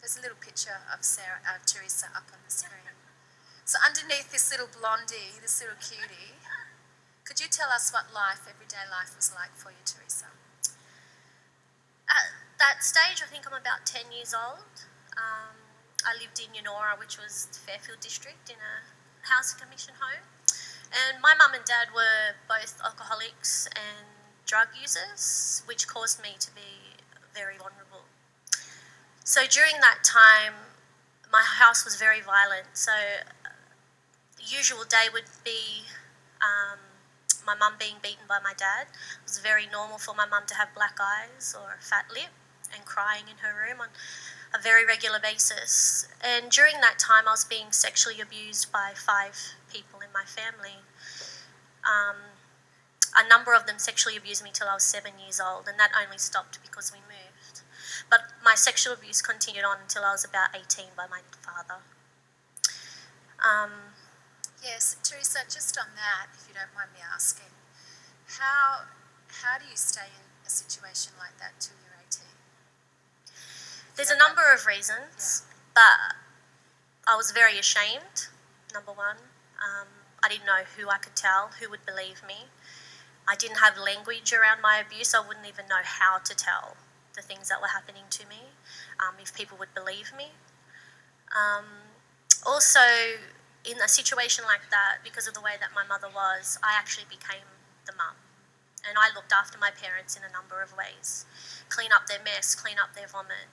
There's a little picture of Terrisa up on the screen. So underneath this little blondie, this little cutie, could you tell us what everyday life was like for you, Terrisa? At that stage, I think I'm about 10 years old. I lived in Yonora, which was the Fairfield district, in a housing commission home. And my mum and dad were both alcoholics and drug users, which caused me to be very vulnerable. So during that time, my house was very violent. So the usual day would be my mum being beaten by my dad. It was very normal for my mum to have black eyes or a fat lip and crying in her room on a very regular basis. And during that time, I was being sexually abused by 5 people in my family. A number of them sexually abused me till I was 7 years old, and that only stopped because we moved. But my sexual abuse continued on until I was about 18 by my father. Yes, Terrisa, just on that, if you don't mind me asking, how do you stay in a situation like that till you're 18? There's a number of reasons, but I was very ashamed, number one. I didn't know who I could tell, who would believe me. I didn't have language around my abuse. I wouldn't even know how to tell the things that were happening to me, if people would believe me. Also, in a situation like that, because of the way that my mother was, I actually became the mum. And I looked after my parents in a number of ways. Clean up their mess, clean up their vomit.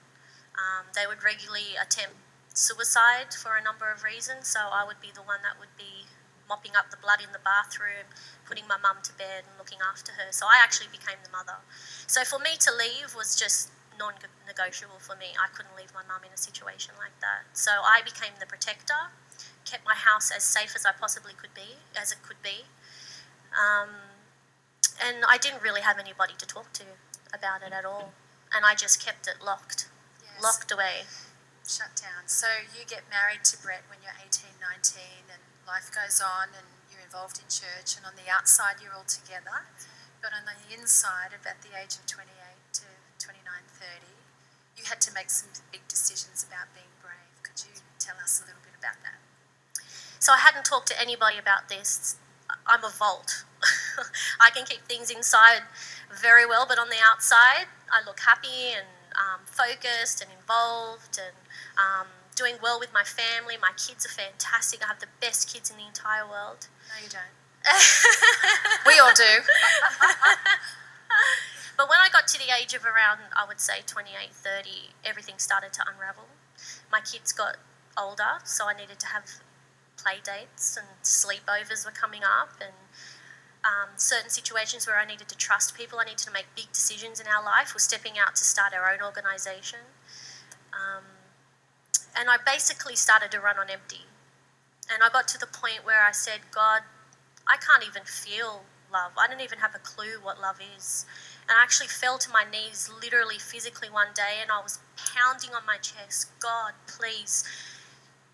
They would regularly attempt suicide for a number of reasons, so I would be the one that would be mopping up the blood in the bathroom, putting my mum to bed and looking after her. So I actually became the mother. So for me to leave was just non-negotiable for me. I couldn't leave my mum in a situation like that. So I became the protector, kept my house as safe as I possibly could be, as it could be. And I didn't really have anybody to talk to about it at all. And I just kept it locked away. Shut down. So you get married to Brett when you're 18, 19, and life goes on, and you're involved in church, and on the outside you're all together, but on the inside, at the age of 28 to 29, 30, you had to make some big decisions about being brave. Could you tell us a little bit about that? So I hadn't talked to anybody about this. I'm a vault. I can keep things inside very well, but on the outside, I look happy and focused and involved and doing well with my family. My kids are fantastic. I have the best kids in the entire world. No, you don't. We all do. But when I got to the age of around, I would say 28, 30, everything started to unravel. My kids got older, so I needed to have play dates, and sleepovers were coming up, and certain situations where I needed to trust people, I needed to make big decisions in our life. We're stepping out to start our own organisation. And I basically started to run on empty. And I got to the point where I said, God, I can't even feel love. I don't even have a clue what love is. And I actually fell to my knees, literally, physically one day, and I was pounding on my chest, God, please,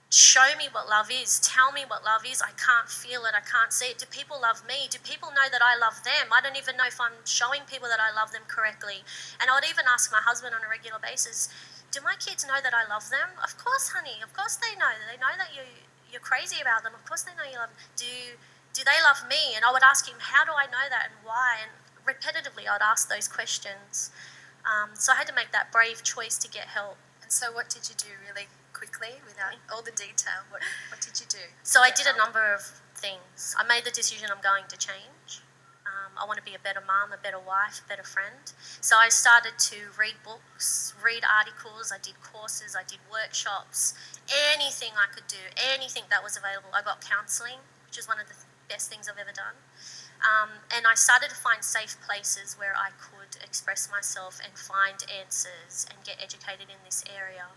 show me what love is. Tell me what love is. I can't feel it. I can't see it. Do people love me? Do people know that I love them? I don't even know if I'm showing people that I love them correctly. And I would even ask my husband on a regular basis, do my kids know that I love them? Of course, honey. Of course they know. They know that you're crazy about them. Of course they know you love them. Do they love me? And I would ask him, how do I know that and why? And repetitively I'd ask those questions. So I had to make that brave choice to get help. And so what did you do really quickly, without all the detail? What did you do? So I did a number of things. I made the decision I'm going to change. I want to be a better mum, a better wife, a better friend. So I started to read books, read articles, I did courses, I did workshops, anything I could do, anything that was available. I got counselling, which is one of the best things I've ever done. And I started to find safe places where I could express myself and find answers and get educated in this area.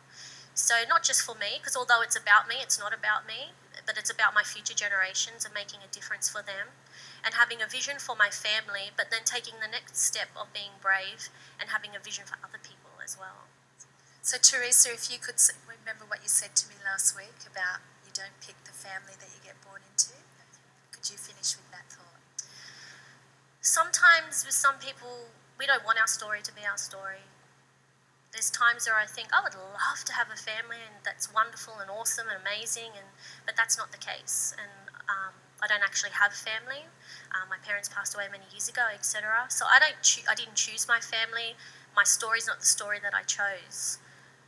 So not just for me, because although it's about me, it's not about me, but it's about my future generations and making a difference for them and having a vision for my family, but then taking the next step of being brave and having a vision for other people as well. So Terrisa, if you could remember what you said to me last week about you don't pick the family that you get born into, could you finish with that thought? Sometimes with some people, we don't want our story to be our story. There's times where I think I would love to have a family, and that's wonderful and awesome and amazing, but that's not the case. And I don't actually have family. My parents passed away many years ago, etc. So I didn't choose my family. My story's not the story that I chose.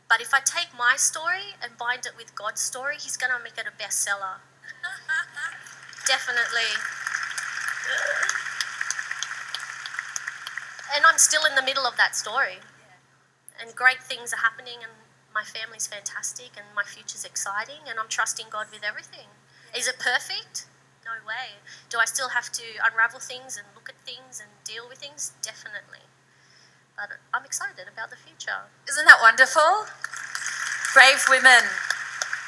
But if I take my story and bind it with God's story, He's going to make it a bestseller. Definitely. And I'm still in the middle of that story. And great things are happening, and my family's fantastic, and my future's exciting, and I'm trusting God with everything. Is it perfect? No way. Do I still have to unravel things and look at things and deal with things? Definitely. But I'm excited about the future. Isn't that wonderful? Brave women.